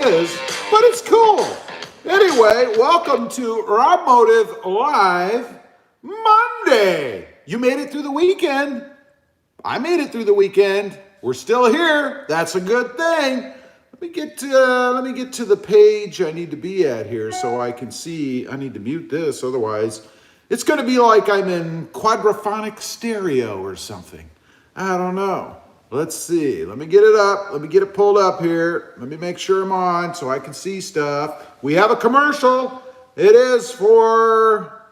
is, but it's cool. Anyway, welcome to RobMotive Live Monday. You made it through the weekend. I made it through the weekend. We're still here. That's a good thing. Let me get to the page I need to be at here so I can see. I need to mute this, otherwise it's going to be like I'm in quadraphonic stereo or something. I don't know. Let's see. Let me get it up. Let me get it pulled up here. Let me make sure I'm on so I can see stuff. We have a commercial. It is for,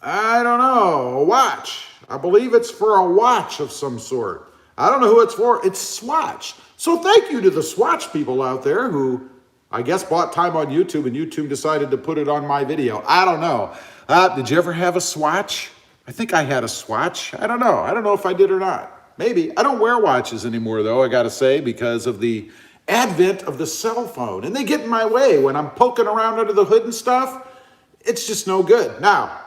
I don't know, a watch. I believe it's for a watch of some sort. I don't know who it's for. It's Swatch. So thank you to the Swatch people out there who, I guess, bought time on YouTube and YouTube decided to put it on my video. I don't know. Did you ever have a Swatch? I think I had a Swatch. I don't know. I don't know if I did or not. Maybe. I don't wear watches anymore, though, I got to say, because of the advent of the cell phone. And they get in my way when I'm poking around under the hood and stuff. It's just no good. Now,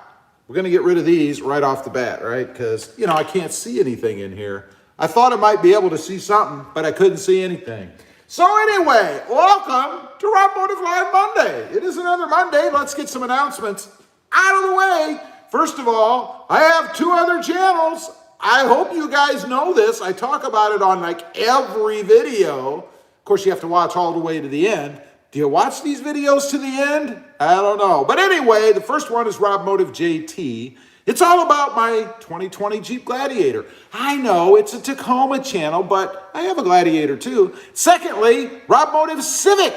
we're going to get rid of these right off the bat, right? Because, you know, I can't see anything in here. I thought I might be able to see something, but I couldn't see anything. So anyway, welcome to RobMotive Live Monday. It is another Monday. Let's get some announcements out of the way. First of all, I have two other channels. I hope you guys know this. I talk about it on like every video. Of course, you have to watch all the way to the end. Do you watch these videos to the end? I don't know. But anyway, the first one is RobMotive JT. It's all about my 2020 Jeep Gladiator. I know it's a Tacoma channel, but I have a Gladiator too. Secondly, RobMotive Civic.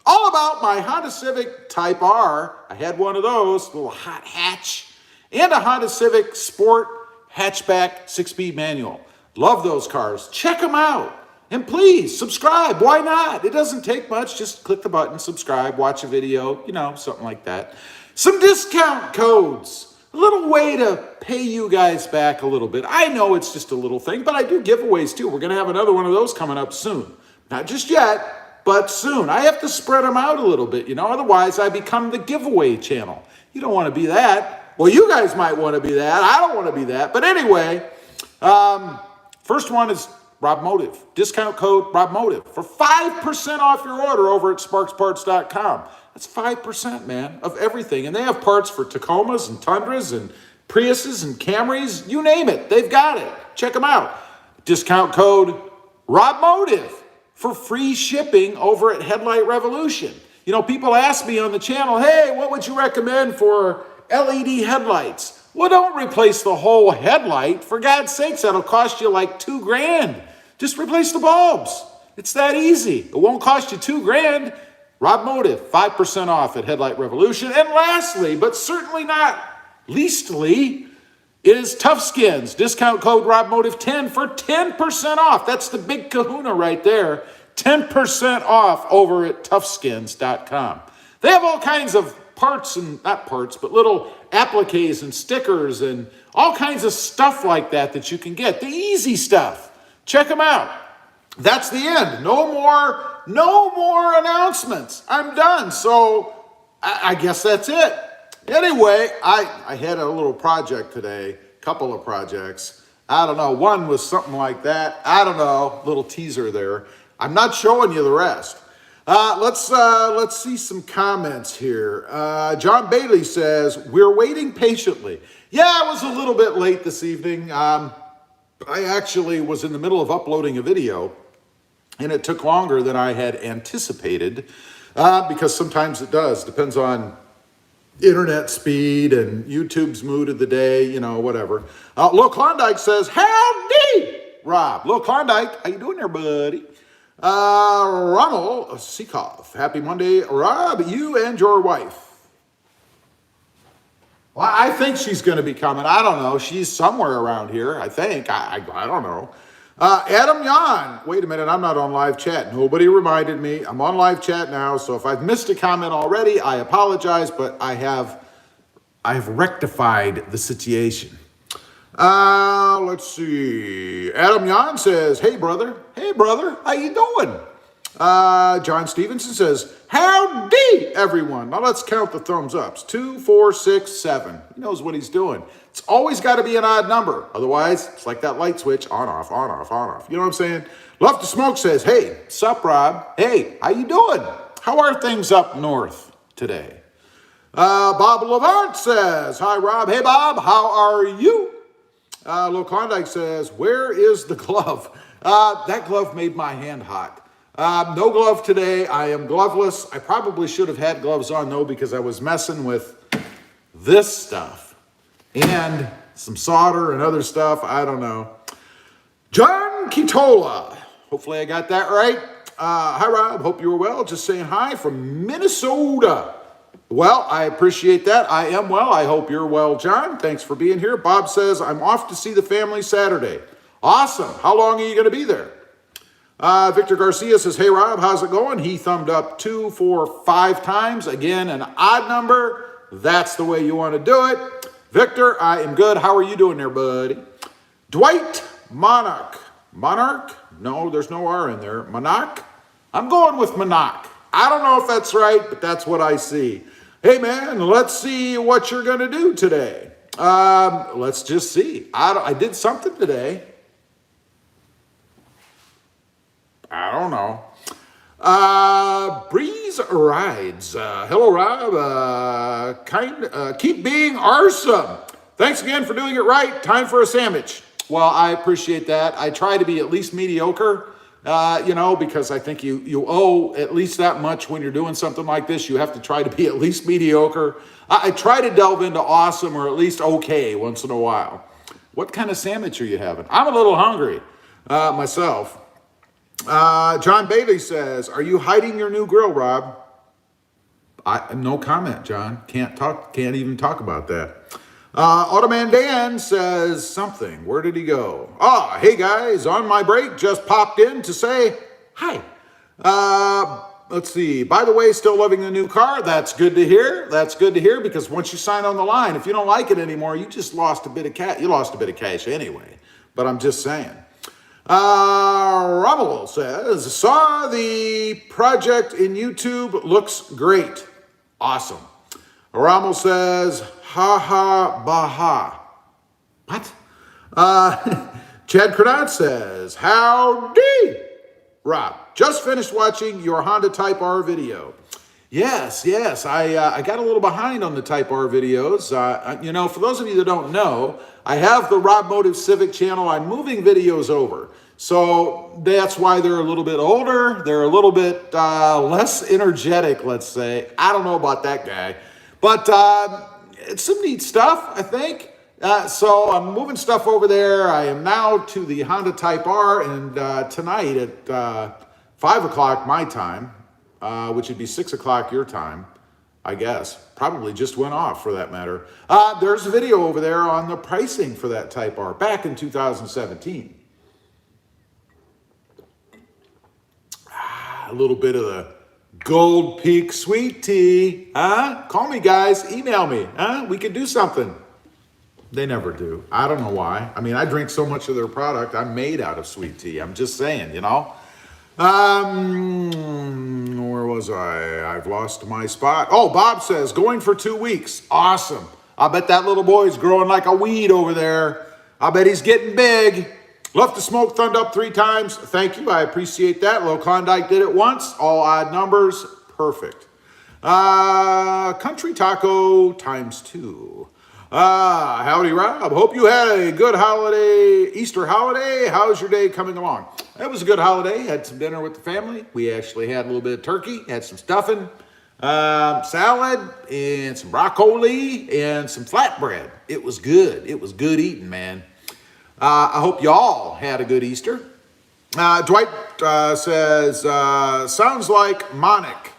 All about my Honda Civic Type R. I had one of those, little hot hatch, and a Honda Civic Sport hatchback 6-speed manual. Love those cars. Check them out. And please subscribe. Why not? It doesn't take much. Just click the button, subscribe, watch a video, you know, something like that. Some discount codes. A little way to pay you guys back a little bit. I know it's just a little thing, but I do giveaways too. We're going to have another one of those coming up soon. Not just yet, but soon. I have to spread them out a little bit, you know, otherwise I become the giveaway channel. You don't want to be that. Well, you guys might want to be that. I don't want to be that. But anyway, first one is RobMotive. Discount code RobMotive for 5% off your order over at sparksparts.com. That's 5%, man, of everything. And they have parts for Tacomas and Tundras and Priuses and Camrys. You name it. They've got it. Check them out. Discount code RobMotive for free shipping over at Headlight Revolution. You know, people ask me on the channel, hey, what would you recommend for LED headlights? Well, don't replace the whole headlight. For God's sakes, that'll cost you like $2,000. Just replace the bulbs. It's that easy. It won't cost you $2,000. RobMotive, 5% off at Headlight Revolution. And lastly, but certainly not leastly, is Tough Skins. Discount code RobMotive10 for 10% off. That's the big kahuna right there. 10% off over at toughskins.com. They have all kinds of parts and, not parts, but little appliques and stickers and all kinds of stuff like that that you can get. The easy stuff. Check them out. That's the end. No more announcements. I'm done. So I guess that's it. Anyway, I had a little project today, couple of projects. I don't know. One was something like that. I don't know. Little teaser there. I'm not showing you the rest. Let's see some comments here. John Bailey says, we're waiting patiently. Yeah, I was a little bit late this evening. I actually was in the middle of uploading a video, and it took longer than I had anticipated, because sometimes it does. Depends on internet speed and YouTube's mood of the day, you know, whatever. Lil Klondike says, howdy, Rob. Lil Klondike, how you doing there, buddy? Ronald Seakoff, happy Monday. Rob, you and your wife. Well, I think she's going to be coming. I don't know. She's somewhere around here, I think. I don't know. Adam Yan. Wait a minute. I'm not on live chat. Nobody reminded me. I'm on live chat now. So if I've missed a comment already, I apologize, but I have rectified the situation. Let's see. Adam Yan says, hey, brother. Hey, brother. How you doing? John Stevenson says, howdy, everyone. Now let's count the thumbs ups. 2, 4, 6, 7. He knows what he's doing. It's always got to be an odd number. Otherwise, it's like that light switch, on, off, on, off, on, off. You know what I'm saying? Love to Smoke says, hey, sup, Rob? Hey, how you doing? How are things up north today? Bob Levant says, hi, Rob. Hey, Bob, how are you? Lil Klondike says, where is the glove? That glove made my hand hot. No glove today. I am gloveless. I probably should have had gloves on, though, because I was messing with this stuff and some solder and other stuff. I don't know. John Kitola. Hopefully I got that right. Hi, Rob. Hope you were well. Just saying hi from Minnesota. Well, I appreciate that. I am well. I hope you're well, John. Thanks for being here. Bob says, I'm off to see the family Saturday. Awesome. How long are you going to be there? Victor Garcia says, hey, Rob, how's it going? He thumbed up 2, 4, 5 times. Again, an odd number. That's the way you want to do it. Victor, I am good. How are you doing there, buddy? Dwight Monarch. Monarch? No, there's no R in there. Monarch? I'm going with Monarch. I don't know if that's right, but that's what I see. Hey, man, let's see what you're going to do today. Let's just see. I did something today. I don't know. Breeze Rides. Hello, Rob. Keep being awesome. Thanks again for doing it right. Time for a sandwich. Well, I appreciate that. I try to be at least mediocre, because I think you owe at least that much when you're doing something like this. You have to try to be at least mediocre. I try to delve into awesome or at least okay once in a while. What kind of sandwich are you having? I'm a little hungry myself. John Bailey says, are you hiding your new grill, Rob? No comment, John. Can't even talk about that. Automan Dan says something. Where did he go? Hey guys, on my break, just popped in to say hi. Let's see. By the way, still loving the new car. That's good to hear. That's good to hear, because once you sign on the line, if you don't like it anymore, you just lost a bit of cash. You lost a bit of cash anyway, but I'm just saying. Rommel says, saw the project in YouTube, looks great. Awesome. Rommel says, ha ha baha. What? Chad Crenat says, howdy, Rob. Just finished watching your Honda Type R video. Yes. I got a little behind on the Type R videos. For those of you that don't know, I have the RobMotive Civic channel. I'm moving videos over. So that's why they're a little bit older. They're a little bit less energetic, let's say. I don't know about that guy. But it's some neat stuff, I think. So I'm moving stuff over there. I am now to the Honda Type R, and tonight at 5 o'clock my time, which would be 6 o'clock your time, I guess. Probably just went off for that matter. There's a video over there on the pricing for that Type R back in 2017. A little bit of the Gold Peak sweet tea. Call me, guys. Email me. We could do something. They never do. I don't know why. I mean, I drink so much of their product. I'm made out of sweet tea. I'm just saying, Where was I? I've lost my spot. Oh, Bob says, going for 2 weeks. Awesome. I bet that little boy's growing like a weed over there. I bet he's getting big. Love to smoke, thumbed up 3 times. Thank you. I appreciate that. Low Klondike did it once. All odd numbers. Perfect. Country Taco times 2. Howdy, Rob. Hope you had a good holiday, Easter holiday. How's your day coming along? It was a good holiday. Had some dinner with the family. We actually had a little bit of turkey, had some stuffing, salad, and some broccoli, and some flatbread. It was good. It was good eating, man. I hope y'all had a good Easter. Dwight says, sounds like Monic.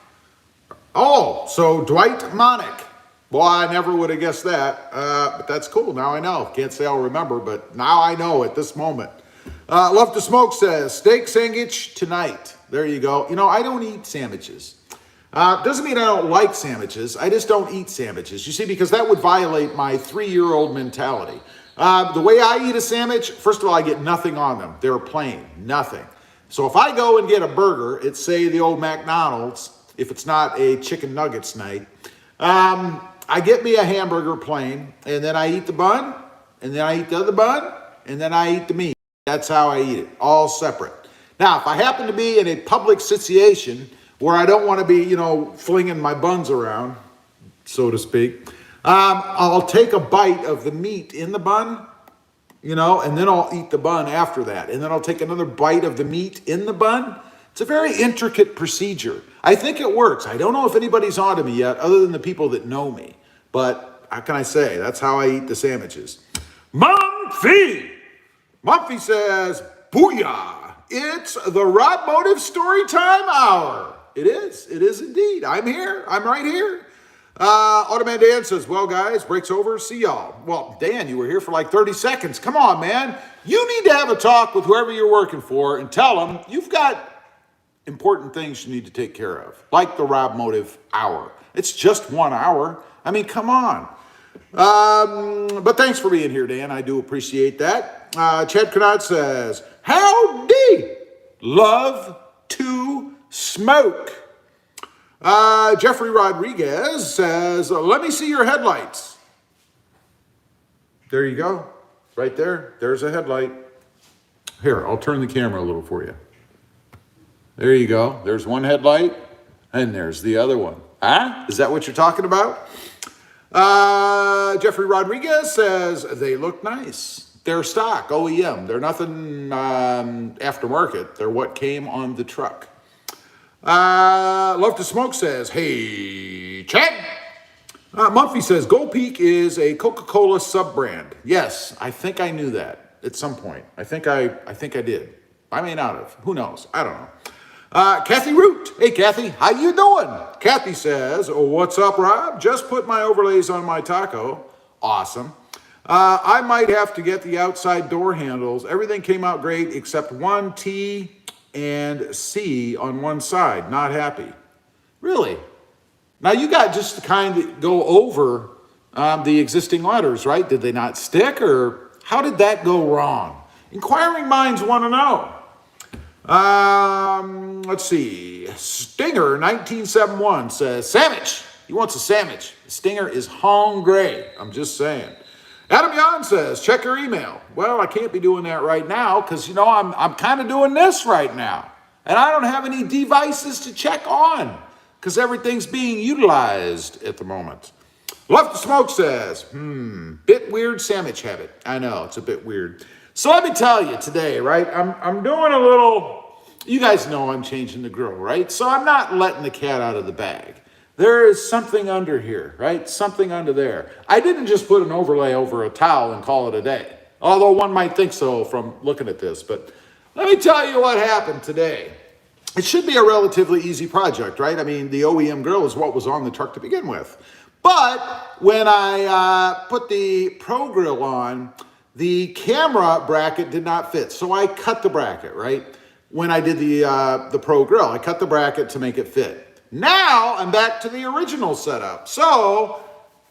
Oh, so Dwight Monic. Well, I never would have guessed that, but that's cool. Now I know. Can't say I'll remember, but now I know at this moment. Love to Smoke says, steak sandwich tonight. There you go. I don't eat sandwiches. Doesn't mean I don't like sandwiches. I just don't eat sandwiches. You see, because that would violate my 3-year-old mentality. The way I eat a sandwich, first of all, I get nothing on them. They're plain, nothing. So if I go and get a burger, it's say the old McDonald's, if it's not a chicken nuggets night, I get me a hamburger plain, and then I eat the bun, and then I eat the other bun, and then I eat the meat. That's how I eat it, all separate. Now, if I happen to be in a public situation where I don't want to be, flinging my buns around, so to speak. I'll take a bite of the meat in the bun, and then I'll eat the bun after that. And then I'll take another bite of the meat in the bun. It's a very intricate procedure. I think it works. I don't know if anybody's on to me yet, other than the people that know me. But how can I say? That's how I eat the sandwiches. Mumphy! Mumphy says, booyah! It's the RobMotive Storytime Hour. It is. It is indeed. I'm here. I'm right here. Automan Dan says, well, guys, break's over. See y'all. Well, Dan, you were here for like 30 seconds. Come on, man. You need to have a talk with whoever you're working for and tell them you've got important things you need to take care of, like the RobMotive Hour. It's just 1 hour. I mean, come on. But thanks for being here, Dan. I do appreciate that. Chad Canard says, howdy, love to smoke. Jeffrey Rodriguez says, let me see your headlights. There you go. Right there. There's a headlight. Here, I'll turn the camera a little for you. There you go. There's one headlight, and there's the other one. Huh? Is that what you're talking about? Jeffrey Rodriguez says, they look nice. They're stock, OEM. They're nothing aftermarket. They're what came on the truck. Love to Smoke says, hey, Chad. Mumphy says, Gold Peak is a Coca-Cola sub-brand. Yes, I think I knew that at some point. I think I did. I may not have. Who knows? I don't know. Kathy Root. Hey, Kathy, how you doing? Kathy says, what's up, Rob? Just put my overlays on my taco. Awesome. I might have to get the outside door handles. Everything came out great except one T and C on one side. Not happy. Really? Now, you got just to kind of go over the existing letters, right? Did they not stick, or how did that go wrong? Inquiring minds want to know. Let's see. Stinger 1971 says, sandwich. He wants a sandwich. Stinger is hungry. I'm just saying. Adam Yan says, check your email. Well, I can't be doing that right now because, I'm kind of doing this right now. And I don't have any devices to check on because everything's being utilized at the moment. Love to Smoke says, bit weird sandwich habit. I know, it's a bit weird. So let me tell you today, right? I'm doing a little, you guys know I'm changing the grill, right? So I'm not letting the cat out of the bag. There is something under here, right? Something under there. I didn't just put an overlay over a towel and call it a day. Although one might think so from looking at this. But let me tell you what happened today. It should be a relatively easy project, right? I mean, the OEM grill is what was on the truck to begin with. But when I put the Pro Grill on, the camera bracket did not fit. So I cut the bracket, right? When I did the Pro Grill, I cut the bracket to make it fit. Now I'm back to the original setup. So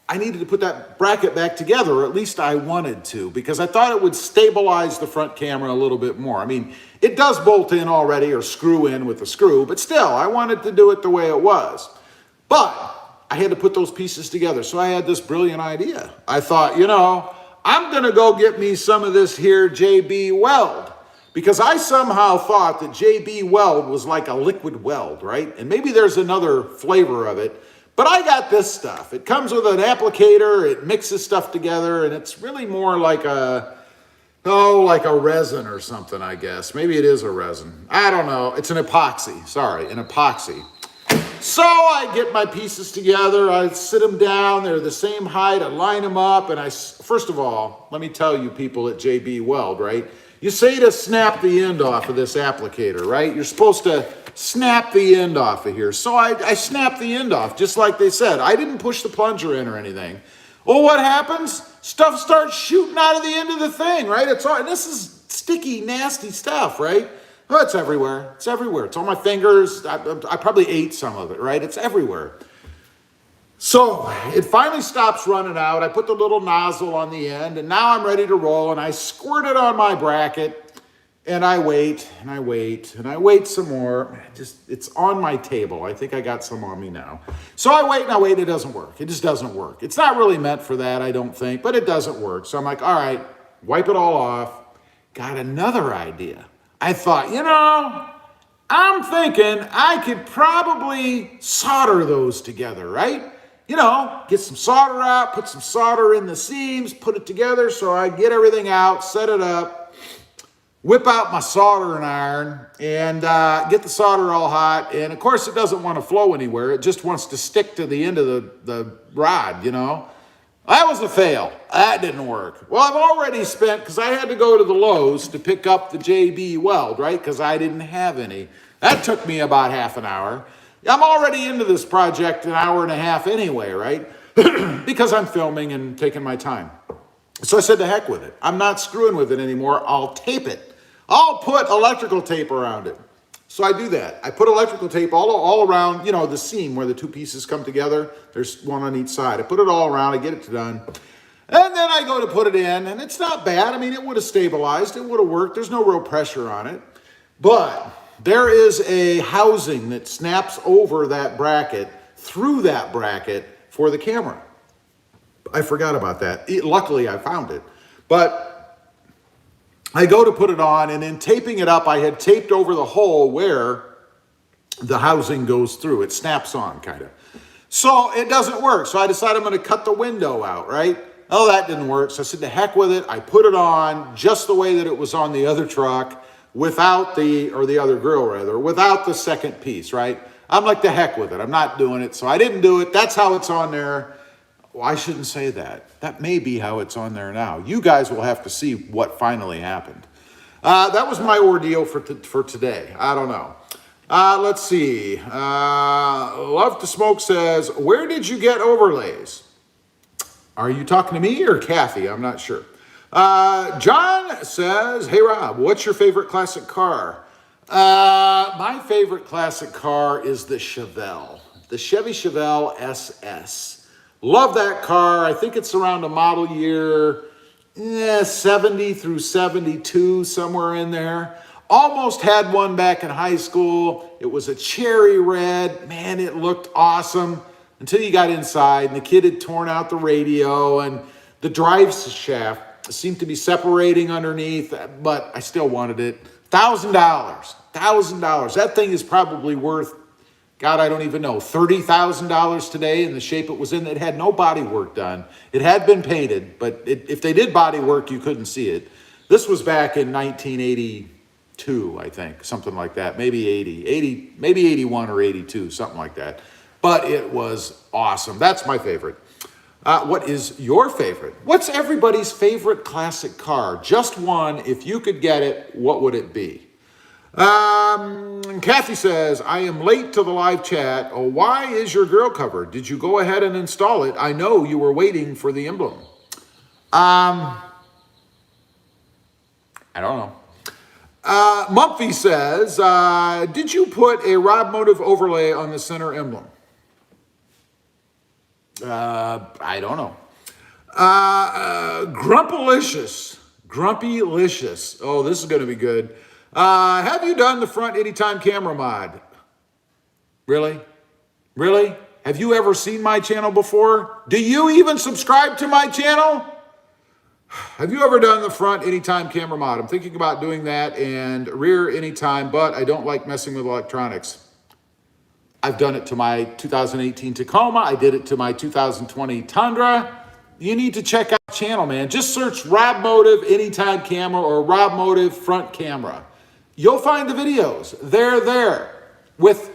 I needed to put that bracket back together, or at least I wanted to, because I thought it would stabilize the front camera a little bit more. I mean, it does bolt in already or screw in with a screw, but still, I wanted to do it the way it was. But I had to put those pieces together. So I had this brilliant idea. I thought, I'm going to go get me some of this here JB Weld. Because I somehow thought that JB Weld was like a liquid weld, right? And maybe there's another flavor of it. But I got this stuff. It comes with an applicator. It mixes stuff together. And it's really more like like a resin or something, I guess. Maybe it is a resin. I don't know. It's an epoxy. Sorry, an epoxy. So I get my pieces together. I sit them down. They're the same height. I line them up. And first of all, let me tell you people at JB Weld, right? You say to snap the end off of this applicator, right? You're supposed to snap the end off of here. So I snapped the end off, just like they said. I didn't push the plunger in or anything. Well, what happens? Stuff starts shooting out of the end of the thing, right? And this is sticky, nasty stuff, right? Oh, it's everywhere. It's everywhere. It's on my fingers. I probably ate some of it, right? It's everywhere. So it finally stops running out. I put the little nozzle on the end, and now I'm ready to roll, and I squirt it on my bracket, and I wait, and I wait, and I wait some more. It's on my table. I think I got some on me now. So I wait, and I wait. It doesn't work. It just doesn't work. It's not really meant for that, I don't think, but it doesn't work. So I'm like, all right, wipe it all off. Got another idea. I thought, I'm thinking I could probably solder those together, right? You know, get some solder out, put some solder in the seams, put it together so I get everything out, set it up, whip out my soldering iron, and get the solder all hot. And of course, it doesn't want to flow anywhere. It just wants to stick to the end of the rod, you know. That was a fail. That didn't work. Well, I've already spent, because I had to go to the Lowe's to pick up the JB weld, right? Because I didn't have any. That took me about half an hour. I'm already into this project an hour and a half anyway, right? Because I'm filming and taking my time. So I said, to heck with it. I'm not screwing with it anymore. I'll tape it. I'll put electrical tape around it. So I do that. I put electrical tape all around, you know, the seam where the two pieces come together. There's one on each side. I put it all around. I get it done. And then I go to put it in, and it's not bad. I mean, it would have stabilized. It would have worked. There's no real pressure on it. But there is a housing that snaps over that bracket, through that bracket for the camera. I forgot about that. Luckily, I found it. But I go to put it on, and in taping it up, I had taped over the hole where the housing goes through. It snaps on, kind of. So it doesn't work. So I decided I'm going to cut the window out, right? Oh, that didn't work. So I said, to heck with it. I put it on just the way that it was on the other truck, without the other grill, rather, without the second piece, right? I'm like, to heck with it. I'm not doing it. So I didn't do it. That's how it's on there. Well, I shouldn't say that. That may be how it's on there now. You guys will have to see what finally happened. That was my ordeal for today. I don't know. Let's see. Love to Smoke says, where did you get overlays? Are you talking to me or Kathy? I'm not sure. John says, hey, Rob, what's your favorite classic car? My favorite classic car is the Chevelle. The Chevy Chevelle SS. Love that car. I think it's around a model year 70 through 72, somewhere in there. Almost had one back in high school. It was a cherry red. Man, it looked awesome until you got inside and the kid had torn out the radio and the drive shaft seemed to be separating underneath, but I still wanted it. $1,000. $1,000. That thing is probably worth, God, I don't even know, $30,000 today in the shape it was in. It had no body work done. It had been painted, but if they did body work, you couldn't see it. This was back in 1982, I think, something like that. Maybe 80, maybe 81 or 82, something like that. But it was awesome. That's my favorite. What is your favorite? What's everybody's favorite classic car? Just one. If you could get it, what would it be? Kathy says, I am late to the live chat. Oh, why is your grill covered? Did you go ahead and install it? I know you were waiting for the emblem. I don't know. Mumphy says, did you put a RobMotive overlay on the center emblem? I don't know. Grumpylicious. Oh, this is going to be good. Have you done the front anytime camera mod? Really? Really? Have you ever seen my channel before? Do you even subscribe to my channel? Have you ever done the front anytime camera mod? I'm thinking about doing that, and rear anytime, but I don't like messing with electronics. I've done it to my 2018 Tacoma. I did it to my 2020 Tundra. You need to check out the channel, man. Just search RobMotive anytime camera or RobMotive front camera. You'll find the videos. They're there with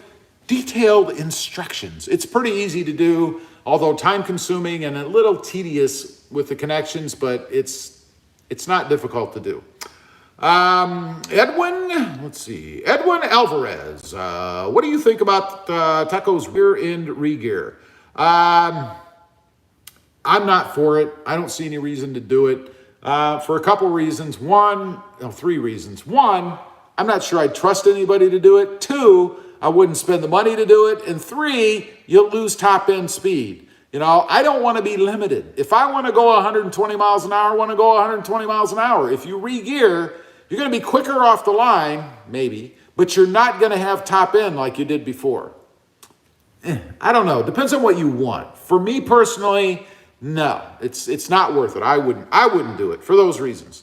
detailed instructions. It's pretty easy to do, although time consuming and a little tedious with the connections, but it's not difficult to do. Edwin Alvarez. What do you think about Taco's rear end regear? I'm not for it. I don't see any reason to do it for a couple reasons. Three reasons. One, I'm not sure I'd trust anybody to do it. Two, I wouldn't spend the money to do it. And three, you'll lose top end speed. You know, I don't want to be limited. If I want to go 120 miles an hour, I want to go 120 miles an hour. If you regear, you're going to be quicker off the line, maybe, but you're not going to have top end like you did before. I don't know. Depends on what you want. For me personally, no, it's not worth it. I wouldn't do it for those reasons.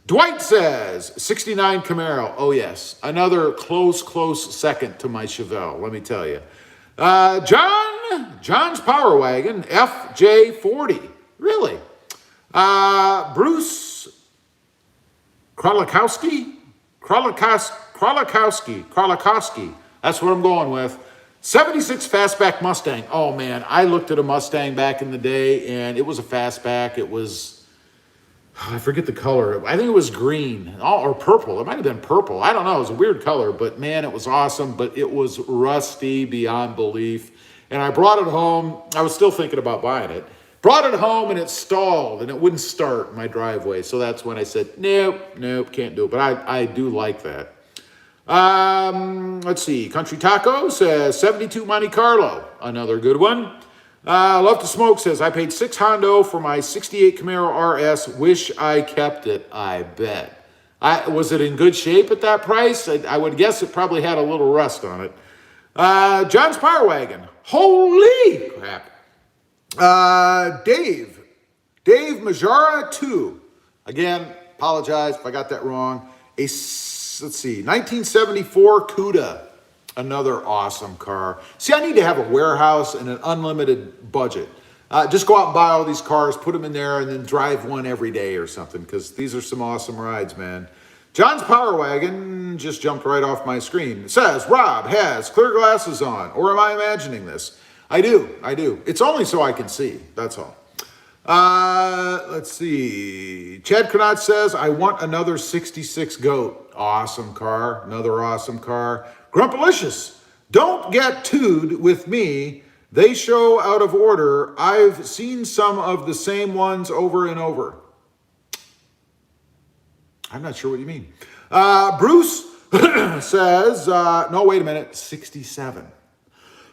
Dwight says, 69 Camaro. Oh, yes. Another close second to my Chevelle, let me tell you. John's Power Wagon, FJ40. Really? Bruce Krolakowski. That's what I'm going with. 76 Fastback Mustang. Oh, man. I looked at a Mustang back in the day, and it was a Fastback. It was, I forget the color. I think it was green or purple. It might have been purple. I don't know. It was a weird color, but, man, it was awesome. But it was rusty beyond belief. And I brought it home. I was still thinking about buying it. Brought it home, and it stalled, and it wouldn't start in my driveway. So that's when I said, nope, can't do it. But I do like that. Let's see. Country Taco says 72 Monte Carlo. Another good one. Love to Smoke says, I paid $600 for my 68 Camaro RS. Wish I kept it, I bet. Was it in good shape at that price? I would guess it probably had a little rust on it. John's Power Wagon. Holy crap. Dave Majara 2. Again, apologize if I got that wrong. Let's see, 1974 Cuda. Another awesome car. See, I need to have a warehouse and an unlimited budget. Just go out and buy all these cars, put them in there, and then drive one every day or something, because these are some awesome rides, man. John's Power Wagon just jumped right off my screen. It says, Rob has clear glasses on. Or am I imagining this? I do. It's only so I can see. That's all. Let's see. Chad Cronat says, I want another 66 Goat. Awesome car. Another awesome car. Grumpalicious. Don't get tooed with me. They show out of order. I've seen some of the same ones over and over. I'm not sure what you mean. Bruce says, no, wait a minute. 67.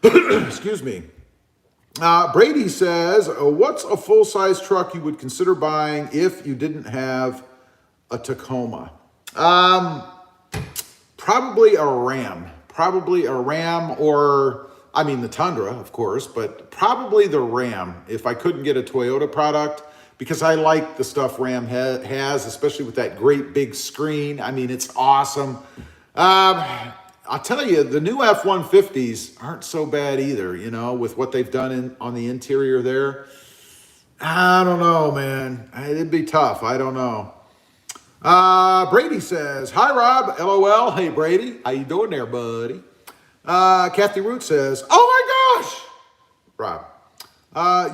Excuse me. Brady says, what's a full-size truck you would consider buying if you didn't have a Tacoma? Probably a Ram. Or, I mean, the Tundra, of course, but probably the Ram if I couldn't get a Toyota product, because I like the stuff Ram has, especially with that great big screen. I mean, it's awesome. I'll tell you, the new F-150s aren't so bad either, you know, with what they've done on the interior there. I don't know, man. It'd be tough. I don't know. Brady says, hi, Rob. LOL. Hey, Brady. How you doing there, buddy? Kathy Root says, oh, my gosh. Rob,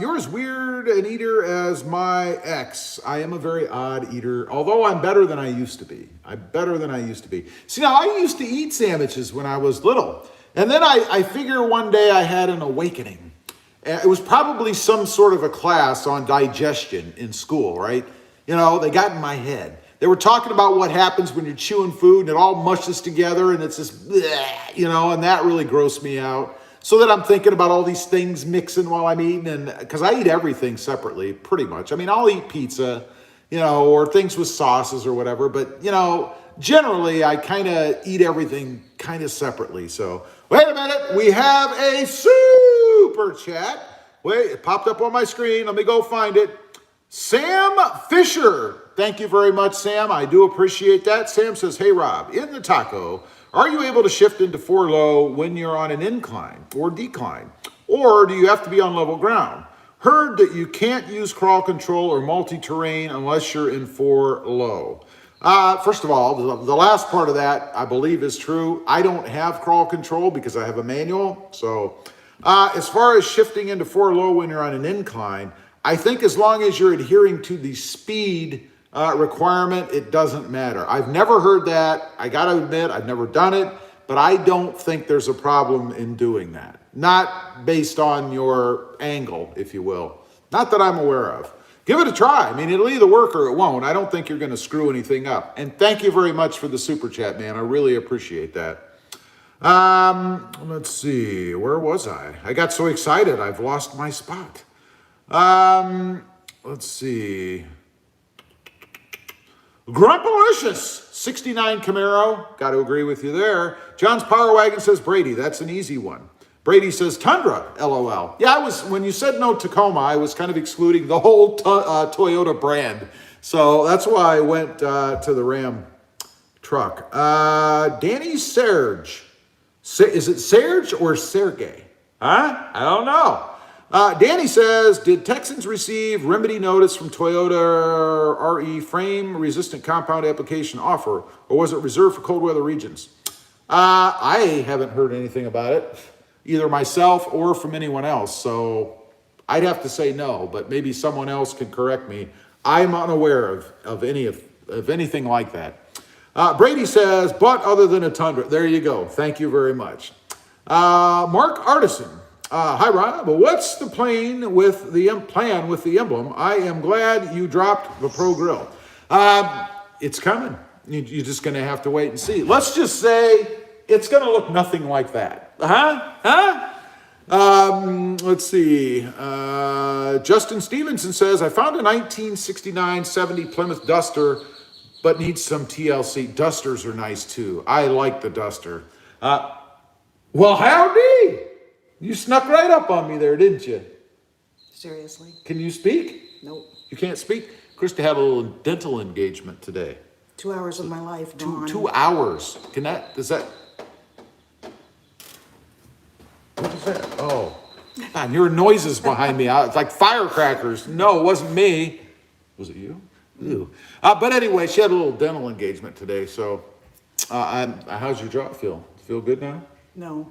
you're as weird an eater as my ex. I am a very odd eater, although I'm better than I used to be. See, now, I used to eat sandwiches when I was little. And then I figure one day I had an awakening. It was probably some sort of a class on digestion in school, right? You know, they got in my head. They were talking about what happens when you're chewing food and it all mushes together and it's just, bleh, you know, and that really grossed me out. So that I'm thinking about all these things mixing while I'm eating, and because I eat everything separately, pretty much. I mean, I'll eat pizza, you know, or things with sauces or whatever, but, you know, generally I kind of eat everything kind of separately. So, wait a minute, we have a super chat. Wait, it popped up on my screen. Let me go find it. Sam Fisher. Thank you very much, Sam. I do appreciate that. Sam says, hey, Rob, in the taco, are you able to shift into 4-low when you're on an incline or decline? Or do you have to be on level ground? Heard that you can't use crawl control or multi-terrain unless you're in 4-low. First of all, the last part of that, I believe, is true. I don't have crawl control because I have a manual. So as far as shifting into 4-low when you're on an incline, I think as long as you're adhering to the speed requirement, it doesn't matter. I've never heard that. I got to admit, I've never done it, but I don't think there's a problem in doing that. Not based on your angle, if you will. Not that I'm aware of. Give it a try. I mean, it'll either work or it won't. I don't think you're going to screw anything up. And thank you very much for the super chat, man. I really appreciate that. Let's see. Where was I? I got so excited, I've lost my spot. Let's see. Grumpalicious, 69 Camaro. Got to agree with you there. John's Power Wagon says, Brady, that's an easy one. Brady says, Tundra, LOL. Yeah, when you said no Tacoma, I was kind of excluding the whole Toyota brand. So that's why I went to the Ram truck. Danny Serge. Is it Serge or Sergey? Huh? I don't know. Danny says, did Texans receive remedy notice from Toyota RE frame resistant compound application offer, or was it reserved for cold weather regions? I haven't heard anything about it, either myself or from anyone else. So I'd have to say no, but maybe someone else can correct me. I'm unaware of anything like that. Brady says, but other than a Tundra. There you go. Thank you very much. Mark Artisan. Hi, Rob. What's the plan with the emblem? I am glad you dropped the Pro Grill. It's coming. You're just going to have to wait and see. Let's just say it's going to look nothing like that. Let's see. Justin Stevenson says, I found a 1969-70 Plymouth Duster, but needs some TLC. Dusters are nice too. I like the Duster. Well, howdy. You snuck right up on me there, didn't you? Seriously? Can you speak? Nope. You can't speak? Krista had a little dental engagement today. 2 hours of my life gone. 2 hours. Does that? What is that? Oh, God, your noises behind me. It's like firecrackers. No, it wasn't me. Was it you? Ew. But anyway, she had a little dental engagement today. So, how's your jaw feel? Feel good now? No.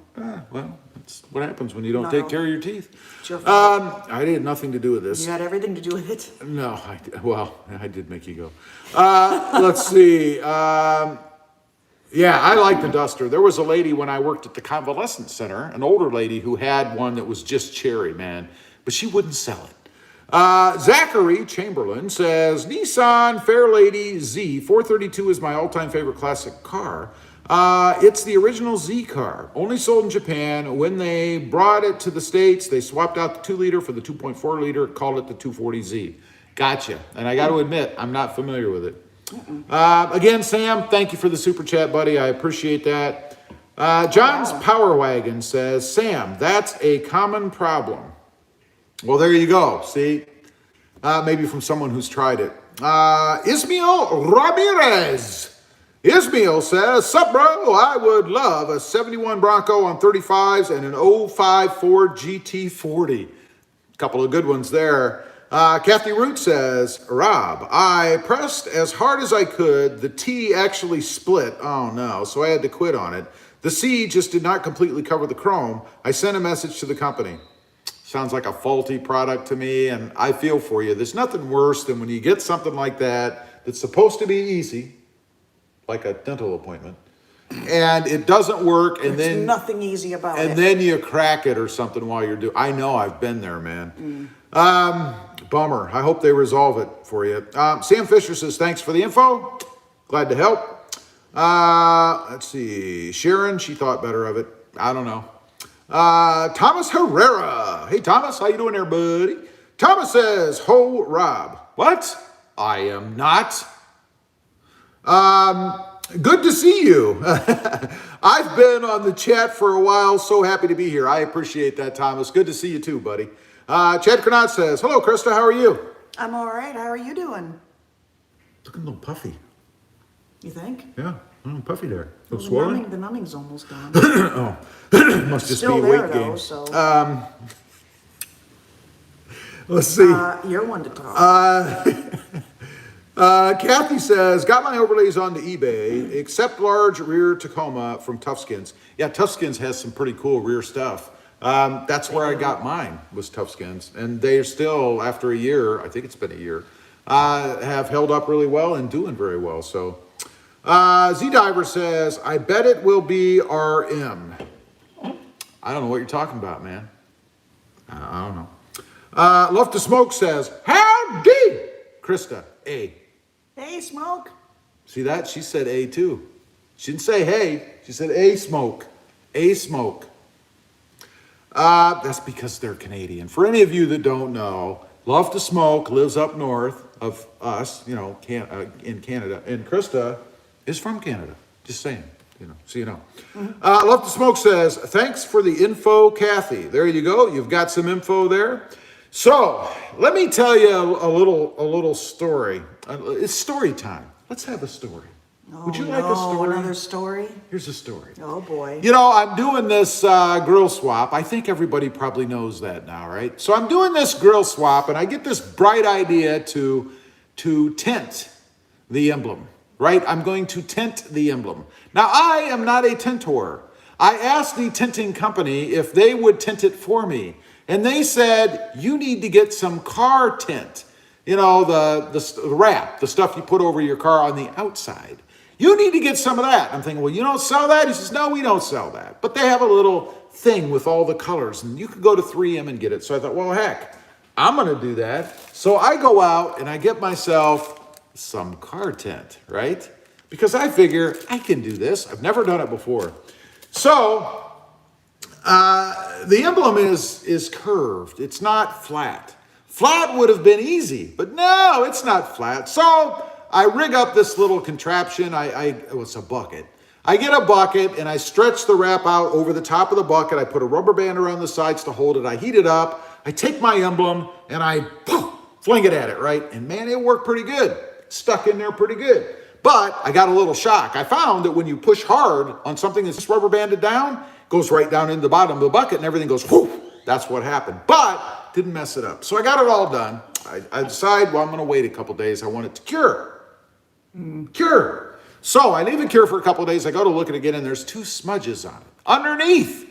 Well, that's what happens when you don't take care of your teeth. It's your fault. I had nothing to do with this. You had everything to do with it. No, I did make you go. Let's see. Yeah, I like the Duster. There was a lady when I worked at the convalescent center, an older lady who had one that was just cherry, man, but she wouldn't sell it. Zachary Chamberlain says, Nissan Fairlady Z 432 is my all-time favorite classic car. It's the original Z car, only sold in Japan. When they brought it to the States, they swapped out the 2-liter for the 2.4 liter, called it the 240Z. Gotcha. And I got to admit, I'm not familiar with it. Again, Sam, thank you for the super chat, buddy. I appreciate that. John's Power Wagon says, Sam, that's a common problem. Well, there you go. See, maybe from someone who's tried it. Ismael Ramirez. Ismael says, sup, bro? I would love a 71 Bronco on 35s and an 05 Ford GT40. Couple of good ones there. Kathy Root says, Rob, I pressed as hard as I could. The T actually split. Oh, no. So I had to quit on it. The C just did not completely cover the chrome. I sent a message to the company. Sounds like a faulty product to me, and I feel for you. There's nothing worse than when you get something like that that's supposed to be easy, like a dental appointment, and it doesn't work, and There's then nothing easy about it. And then you crack it or something while you're doing. I know, I've been there, man. Bummer. I hope they resolve it for you. Sam Fisher says, thanks for the info. Glad to help. Let's see. Sharon, she thought better of it. I don't know. Thomas Herrera. Hey, Thomas, how you doing there, buddy? Thomas says, ho, Rob. What? I am not. Good to see you. I've been on the chat for a while. So happy to be here. I appreciate that, Thomas. Good to see you too, buddy. Chad Cronat says, hello, Krista. How are you? I'm all right. How are you doing? Looking a little puffy. You think? Yeah, a little puffy there. A little Well, swollen. the numbing's almost gone. Oh, must just Still be a there, weight though, gain. so. Let's see. You're one to talk. Kathy says, got my overlays onto eBay, except large rear Tacoma from Toughskins. Yeah, Toughskins has some pretty cool rear stuff. That's where I got mine, was Toughskins. And they're still, after a year, I think it's been a year, have held up really well and doing very well. So, Z-Diver says, I bet it will be RM. I don't know what you're talking about, man. I don't know. Love to Smoke says, howdy, Krista, A. Hey, Smoke. See that? She said A too. She didn't say hey. She said A Smoke. A Smoke. That's because they're Canadian. For any of you that don't know, Love to Smoke lives up north of us, you know, in Canada. And Krista is from Canada. Just saying, you know, so you know. Love to Smoke says, thanks for the info, Kathy. There you go. You've got some info there. So let me tell you a little story. It's story time. Let's have a story. Oh, Would you like a no, story? Another story? Here's a story. Oh, boy. You know, I'm doing this grill swap. I think everybody probably knows that now, right? So I'm doing this grill swap, and I get this bright idea to tint the emblem, right? I'm going to tint the emblem. Now, I am not a tintor. I asked the tinting company if they would tint it for me, and they said, you need to get some car tint. You know, the wrap, the stuff you put over your car on the outside. You need to get some of that. I'm thinking, well, you don't sell that? He says, no, we don't sell that. But they have a little thing with all the colors, and you could go to 3M and get it. So I thought, well, heck, I'm going to do that. So I go out and I get myself some car tint, right? Because I figure I can do this. I've never done it before. So the emblem is curved. It's not flat. Flat would have been easy, but no, it's not flat. So I rig up this little contraption. It's a bucket. I get a bucket and I stretch the wrap out over the top of the bucket. I put a rubber band around the sides to hold it. I heat it up. I take my emblem and I fling it at it, right? And man, it worked pretty good. Stuck in there pretty good. But I got a little shock. I found that when you push hard on something that's rubber banded down, it goes right down into the bottom of the bucket and everything goes whoosh. That's what happened. But didn't mess it up. So I got it all done. I decide, well, I'm going to wait a couple days. I want it to cure. Cure. So I leave it cure for a couple of days. I go to look at it again, and there's 2 smudges on it. Underneath.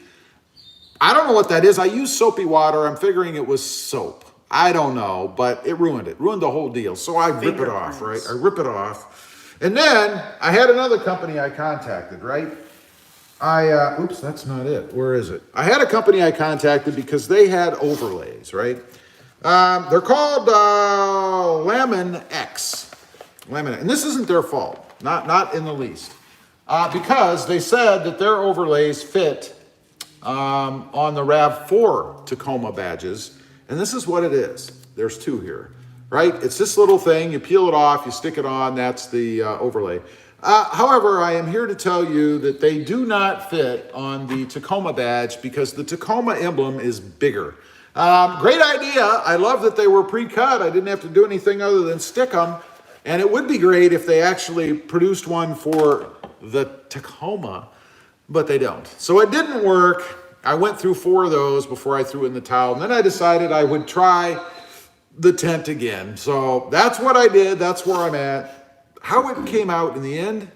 I don't know what that is. I use soapy water. I'm figuring it was soap. I don't know, but it ruined it. Ruined the whole deal. So I rip it off, right? I rip it off. And then I had another company I contacted, right? Oops, that's not it. Where is it? I had a company I contacted because they had overlays, right? They're called Lemon X. And this isn't their fault, not in the least, because they said that their overlays fit on the RAV4 Tacoma badges, and this is what it is. There's 2 here, right? It's this little thing. You peel it off, you stick it on. That's the overlay. However, I am here to tell you that they do not fit on the Tacoma badge because the Tacoma emblem is bigger. Great idea. I love that they were pre-cut. I didn't have to do anything other than stick them. And it would be great if they actually produced one for the Tacoma, but they don't. So it didn't work. I went through 4 of those before I threw in the towel. And then I decided I would try the tent again. So that's what I did. That's where I'm at. How it came out in the end,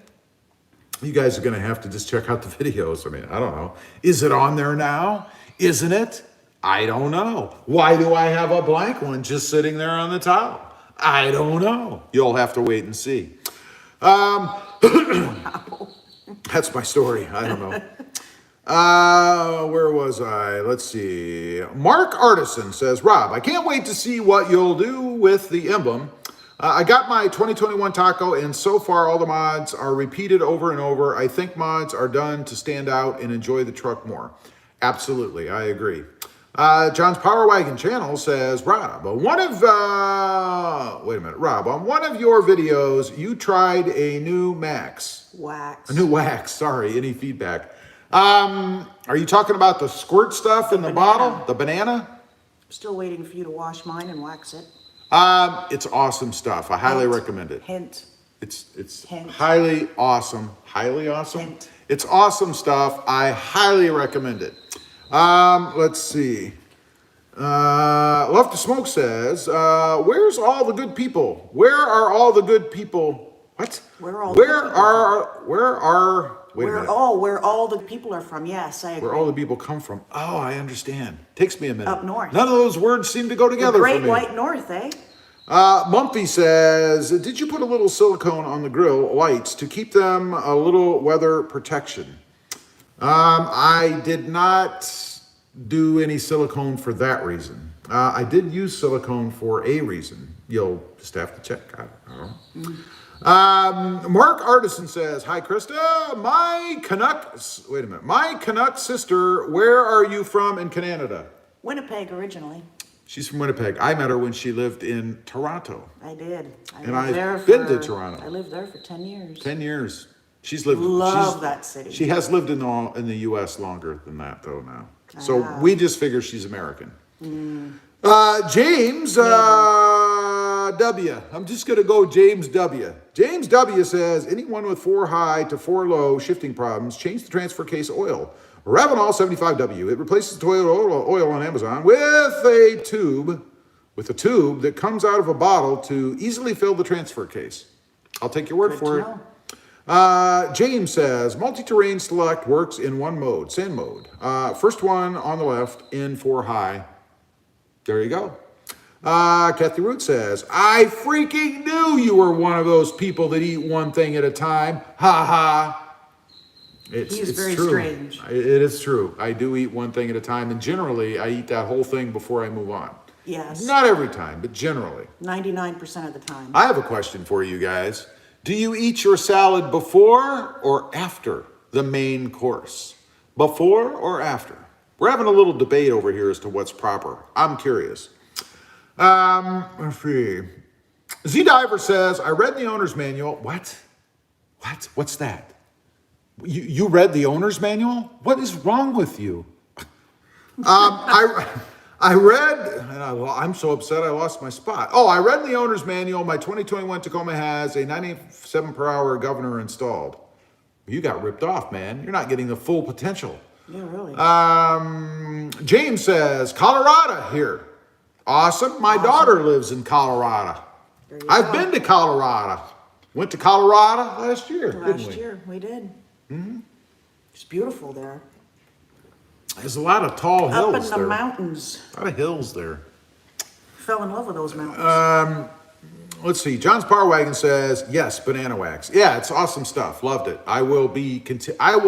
you guys are going to have to just check out the videos. I mean, I don't know. Is it on there now? Isn't it? I don't know. Why do I have a blank one just sitting there on the towel? I don't know. You'll have to wait and see. That's my story. I don't know. Where was I? Let's see. Mark Artisan says, Rob, I can't wait to see what you'll do with the emblem. I got my 2021 Taco, and so far all the mods are repeated over and over. I think mods are done to stand out and enjoy the truck more. Absolutely, I agree. John's Power Wagon channel says, Rob, on one of your videos, you tried a new wax. Wax. A new wax, sorry, any feedback. Are you talking about the squirt stuff in the bottle? The banana? I'm still waiting for you to wash mine and wax it. It's awesome stuff. I highly recommend it. Hint. It's Hint. highly awesome. Highly awesome? Hint. It's awesome stuff. I highly recommend it. Let's see. Love to Smoke says, where's all the good people? Where are all the good people? What? Where all the people are from. Yes, I agree. Where all the people come from. Oh, I understand. Takes me a minute. Up north. None of those words seem to go together The Great for me. White North, eh? Mumpy says, did you put a little silicone on the grill lights to keep them a little weather protection? I did not do any silicone for that reason. I did use silicone for a reason. You'll just have to check. I don't know. Mark Artisan says, hi, Krista. My Canuck sister, where are you from in Canada? Winnipeg originally. She's from Winnipeg. I met her when she lived in Toronto. I did. I've been to Toronto. I lived there for 10 years. 10 years. She's lived. Love that city. She has lived in the U.S. longer than that, though, now. So we just figure she's American. James, W. I'm just going to go James W. James W. says, anyone with 4 high to 4 low shifting problems, change the transfer case oil. Ravenol 75W. It replaces Toyota oil on Amazon with a tube that comes out of a bottle to easily fill the transfer case. I'll take your word for it. James says, multi-terrain select works in one mode, sand mode. First one on the left in 4 high. There you go. Kathy Root says, I freaking knew you were one of those people that eat one thing at a time. Ha ha. It's very true. strange. It is true. I do eat one thing at a time, and generally I eat that whole thing before I move on. Yes. Not every time, but generally. 99% of the time. I have a question for you guys. Do you eat your salad before or after the main course? Before or after? We're having a little debate over here as to what's proper. I'm curious. Let's see. Z Diver says, I read the owner's manual. What? What's that? You read the owner's manual? What is wrong with you? I read, and I'm so upset I lost my spot. Oh, I read the owner's manual. My 2021 Tacoma has a 97 per hour governor installed. You got ripped off, man. You're not getting the full potential. Yeah, really. James says, Colorado here. Awesome. My daughter lives in Colorado. I've been to Colorado. Went to Colorado last year. Last year, we did. Mm-hmm. It's beautiful there. There's a lot of tall hills Up in the there. mountains. A lot of hills there. Fell in love with those mountains. Let's see. John's Power Wagon says, yes, banana wax. Yeah, it's awesome stuff. Loved it. I will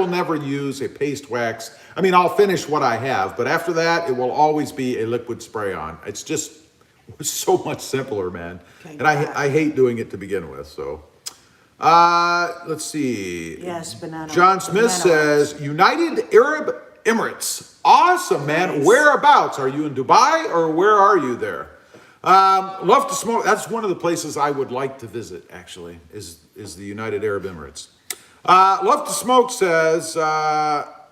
never use a paste wax. I mean, I'll finish what I have, but after that, it will always be a liquid spray on. It's just so much simpler, man. Okay, and I hate doing it to begin with, so. Let's see. Yes, banana. John Smith says, United Arab Emirates. Awesome, man. Nice. Whereabouts? Are you in Dubai or where are you there? Love to smoke. That's one of the places I would like to visit, actually, is the United Arab Emirates. Love to Smoke says,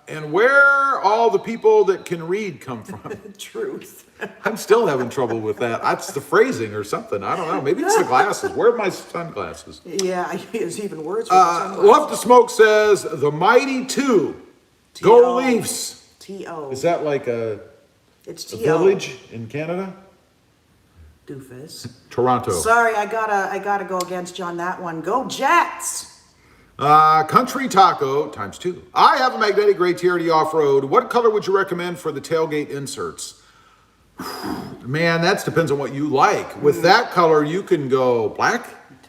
and where all the people that can read come from? Truth. I'm still having trouble with that. That's the phrasing or something. I don't know. Maybe it's the glasses. Where are my sunglasses? Yeah, there's even words for the sunglasses. Love to Smoke says, the Mighty Two. Go Leafs. T-O. Is that like It's a T-O. village in Canada? Doofus. Toronto. Sorry, I gotta go against you on that one. Go Jets! Country Taco ×2. I have a magnetic gray TRD off-road. What color would you recommend for the tailgate inserts? Man, that depends on what you like. With that color, you can go black,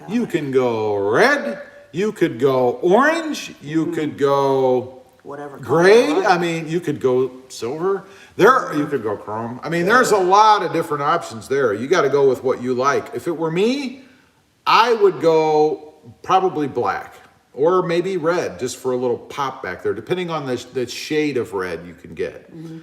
you can go red, you could go orange, you could go Whatever. gray. color, I mean, you could go silver. You could go chrome. I mean, there's a lot of different options there. You got to go with what you like. If it were me, I would go probably black or maybe red, just for a little pop back there, depending on the shade of red you can get. Mm-hmm.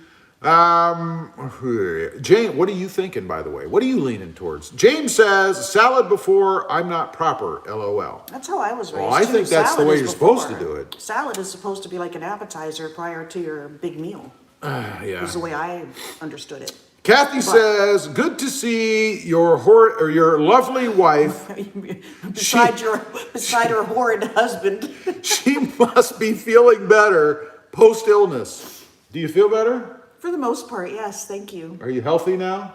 Jane, what are you thinking, by the way? What are you leaning towards? James says, salad before I'm not proper, LOL. That's how I was raised. Well, I too. think that's the Salad way is you're supposed to before. do it. Salad is supposed to be like an appetizer prior to your big meal. Yeah. Is the way I understood it. Kathy says, good to see your lovely wife. beside her horrid husband. She must be feeling better post-illness. Do you feel better? For the most part, yes, thank you. Are you healthy now?